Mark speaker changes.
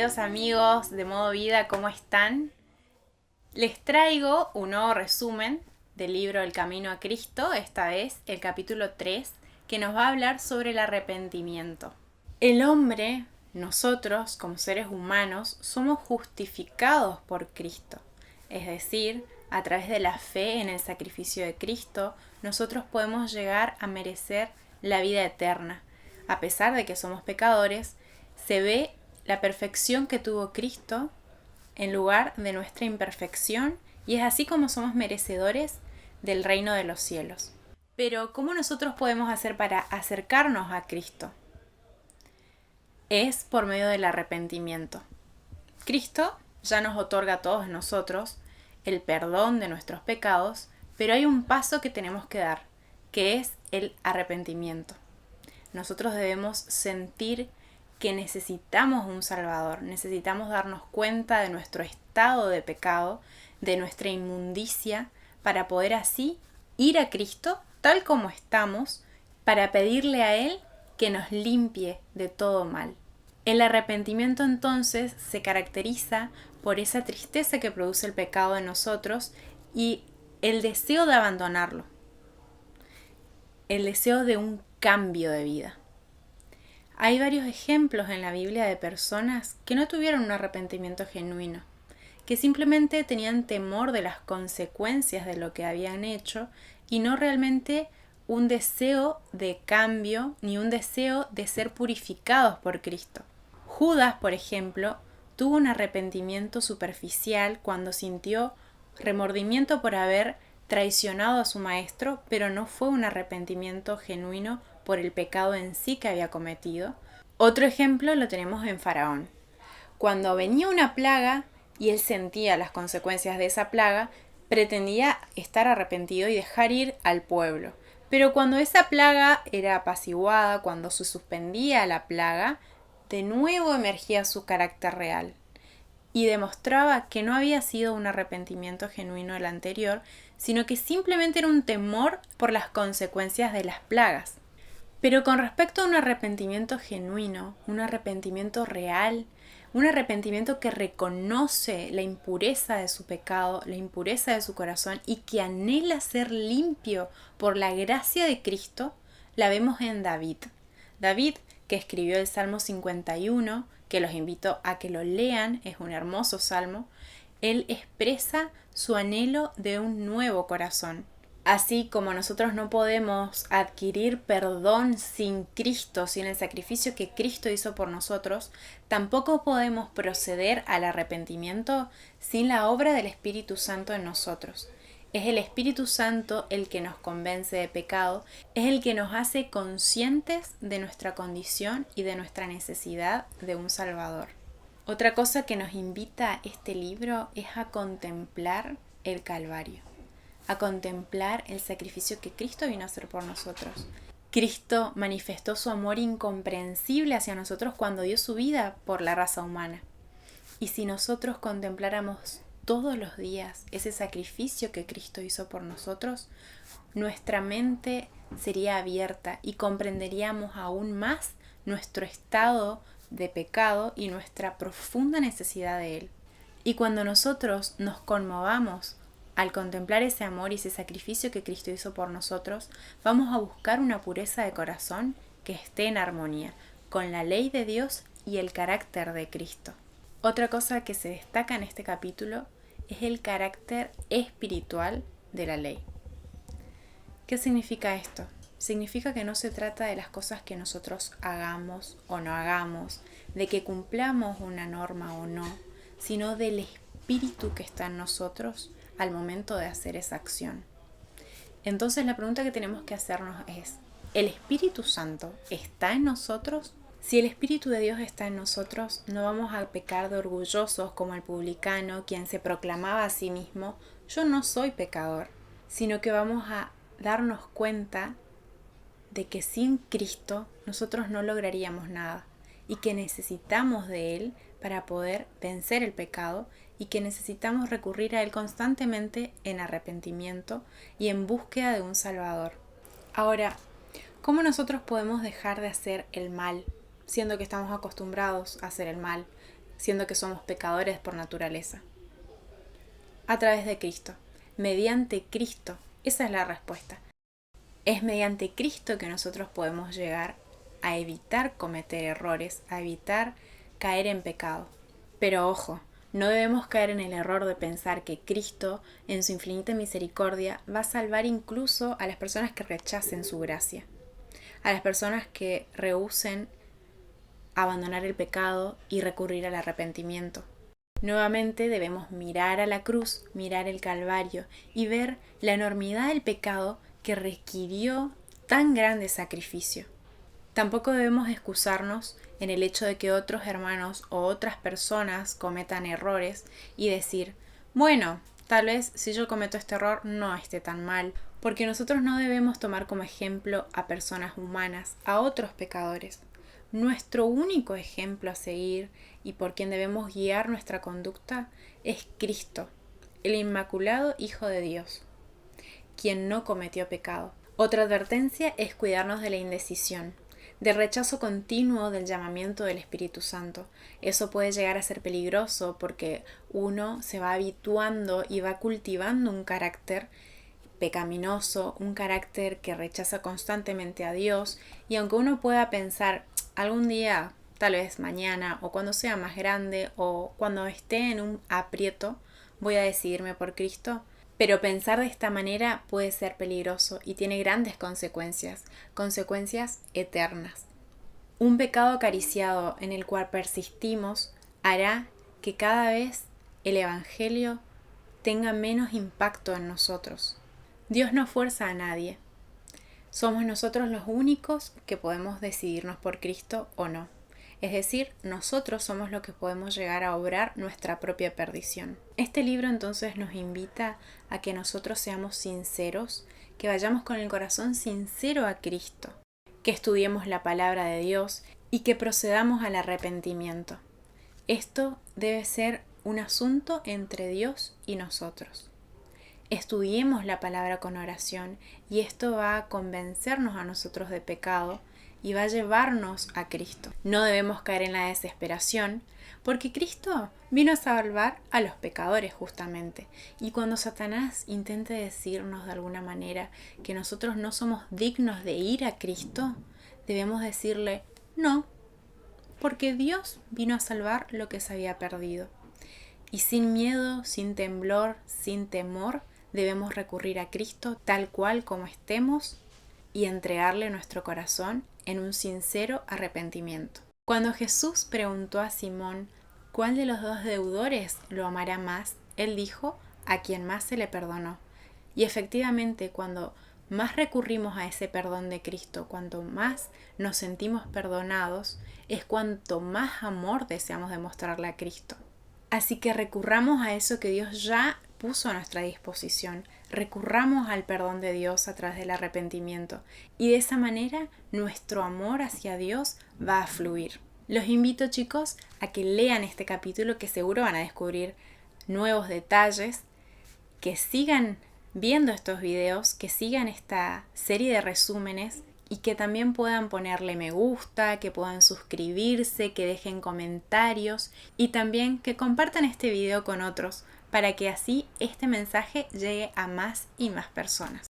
Speaker 1: queridos amigos de Modo Vida, ¿cómo están? Les traigo un nuevo resumen del libro El Camino a Cristo, esta vez el capítulo 3, que nos va a hablar sobre el arrepentimiento. El hombre, nosotros como seres humanos, somos justificados por Cristo, es decir, a través de la fe en el sacrificio de Cristo, nosotros podemos llegar a merecer la vida eterna. A pesar de que somos pecadores, se ve la perfección que tuvo Cristo en lugar de nuestra imperfección y es así como somos merecedores del reino de los cielos. Pero, ¿cómo nosotros podemos hacer para acercarnos a Cristo? Es por medio del arrepentimiento. Cristo ya nos otorga a todos nosotros el perdón de nuestros pecados, pero hay un paso que tenemos que dar, que es el arrepentimiento. Nosotros debemos sentir que necesitamos un Salvador, necesitamos darnos cuenta de nuestro estado de pecado, de nuestra inmundicia, para poder así ir a Cristo tal como estamos, para pedirle a Él que nos limpie de todo mal. El arrepentimiento entonces se caracteriza por esa tristeza que produce el pecado en nosotros y el deseo de abandonarlo, el deseo de un cambio de vida. Hay varios ejemplos en la Biblia de personas que no tuvieron un arrepentimiento genuino, que simplemente tenían temor de las consecuencias de lo que habían hecho y no realmente un deseo de cambio ni un deseo de ser purificados por Cristo. Judas, por ejemplo, tuvo un arrepentimiento superficial cuando sintió remordimiento por haber traicionado a su maestro, pero no fue un arrepentimiento genuino por el pecado en sí que había cometido. Otro ejemplo lo tenemos en Faraón. Cuando venía una plaga y él sentía las consecuencias de esa plaga, pretendía estar arrepentido y dejar ir al pueblo. Pero cuando esa plaga era apaciguada, cuando se suspendía la plaga, de nuevo emergía su carácter real y demostraba que no había sido un arrepentimiento genuino el anterior, sino que simplemente era un temor por las consecuencias de las plagas. Pero con respecto a un arrepentimiento genuino, un arrepentimiento real, un arrepentimiento que reconoce la impureza de su pecado, la impureza de su corazón y que anhela ser limpio por la gracia de Cristo, la vemos en David. David, que escribió el Salmo 51, que los invito a que lo lean, es un hermoso salmo, él expresa su anhelo de un nuevo corazón. Así como nosotros no podemos adquirir perdón sin Cristo, sin el sacrificio que Cristo hizo por nosotros, tampoco podemos proceder al arrepentimiento sin la obra del Espíritu Santo en nosotros. Es el Espíritu Santo el que nos convence de pecado, es el que nos hace conscientes de nuestra condición y de nuestra necesidad de un Salvador. Otra cosa que nos invita este libro es a contemplar el Calvario, a contemplar el sacrificio que Cristo vino a hacer por nosotros. Cristo manifestó su amor incomprensible hacia nosotros cuando dio su vida por la raza humana. Y si nosotros contempláramos todos los días ese sacrificio que Cristo hizo por nosotros, nuestra mente sería abierta y comprenderíamos aún más nuestro estado de pecado y nuestra profunda necesidad de Él. Y cuando nosotros nos conmovamos al contemplar ese amor y ese sacrificio que Cristo hizo por nosotros, vamos a buscar una pureza de corazón que esté en armonía con la ley de Dios y el carácter de Cristo. Otra cosa que se destaca en este capítulo es el carácter espiritual de la ley. ¿Qué significa esto? Significa que no se trata de las cosas que nosotros hagamos o no hagamos, de que cumplamos una norma o no, sino del espíritu que está en nosotros al momento de hacer esa acción. Entonces la pregunta que tenemos que hacernos es, ¿el Espíritu Santo está en nosotros? Si el Espíritu de Dios está en nosotros, no vamos a pecar de orgullosos como el publicano, quien se proclamaba a sí mismo, yo no soy pecador, sino que vamos a darnos cuenta de que sin Cristo nosotros no lograríamos nada y que necesitamos de Él para poder vencer el pecado y que necesitamos recurrir a Él constantemente en arrepentimiento y en búsqueda de un Salvador. Ahora, ¿cómo nosotros podemos dejar de hacer el mal, siendo que estamos acostumbrados a hacer el mal? siendo que somos pecadores por naturaleza? A través de Cristo, mediante Cristo. Esa es la respuesta. Es mediante Cristo que nosotros podemos llegar a evitar cometer errores, a evitar caer en pecado. Pero ojo, no debemos caer en el error de pensar que Cristo, en su infinita misericordia, va a salvar incluso a las personas que rechacen su gracia, a las personas que rehúsen abandonar el pecado y recurrir al arrepentimiento. Nuevamente debemos mirar a la cruz, mirar el Calvario y ver la enormidad del pecado que requirió tan grande sacrificio. Tampoco debemos excusarnos en el hecho de que otros hermanos o otras personas cometan errores y decir, bueno, tal vez si yo cometo este error no esté tan mal, porque nosotros no debemos tomar como ejemplo a personas humanas, a otros pecadores. Nuestro único ejemplo a seguir y por quien debemos guiar nuestra conducta es Cristo, el Inmaculado Hijo de Dios, quien no cometió pecado. Otra advertencia es cuidarnos de la indecisión, del rechazo continuo del llamamiento del Espíritu Santo. Eso puede llegar a ser peligroso porque uno se va habituando y va cultivando un carácter pecaminoso, un carácter que rechaza constantemente a Dios, y aunque uno pueda pensar algún día, tal vez mañana o cuando sea más grande o cuando esté en un aprieto, voy a decidirme por Cristo, pero pensar de esta manera puede ser peligroso y tiene grandes consecuencias, consecuencias eternas. Un pecado acariciado en el cual persistimos hará que cada vez el Evangelio tenga menos impacto en nosotros. Dios no fuerza a nadie. Somos nosotros los únicos que podemos decidirnos por Cristo o no. Es decir, nosotros somos los que podemos llegar a obrar nuestra propia perdición. Este libro entonces nos invita a que nosotros seamos sinceros, que vayamos con el corazón sincero a Cristo, que estudiemos la palabra de Dios y que procedamos al arrepentimiento. Esto debe ser un asunto entre Dios y nosotros. Estudiemos la palabra con oración y esto va a convencernos a nosotros de pecado y va a llevarnos a Cristo. No debemos caer en la desesperación porque Cristo vino a salvar a los pecadores justamente. Y cuando Satanás intente decirnos de alguna manera que nosotros no somos dignos de ir a Cristo, debemos decirle no, porque Dios vino a salvar lo que se había perdido. Y sin miedo, sin temblor, sin temor, debemos recurrir a Cristo tal cual como estemos y entregarle nuestro corazón en un sincero arrepentimiento. Cuando Jesús preguntó a Simón cuál de los dos deudores lo amará más, él dijo a quien más se le perdonó. Y efectivamente, cuando más recurrimos a ese perdón de Cristo, cuanto más nos sentimos perdonados, es cuanto más amor deseamos demostrarle a Cristo. Así que recurramos a eso que Dios ya puso a nuestra disposición. Recurramos al perdón de Dios a través del arrepentimiento y de esa manera nuestro amor hacia Dios va a fluir. Los invito, chicos, a que lean este capítulo, que seguro van a descubrir nuevos detalles, que sigan viendo estos videos, que sigan esta serie de resúmenes y que también puedan ponerle me gusta, que puedan suscribirse, que dejen comentarios y también que compartan este video con otros para que así este mensaje llegue a más y más personas.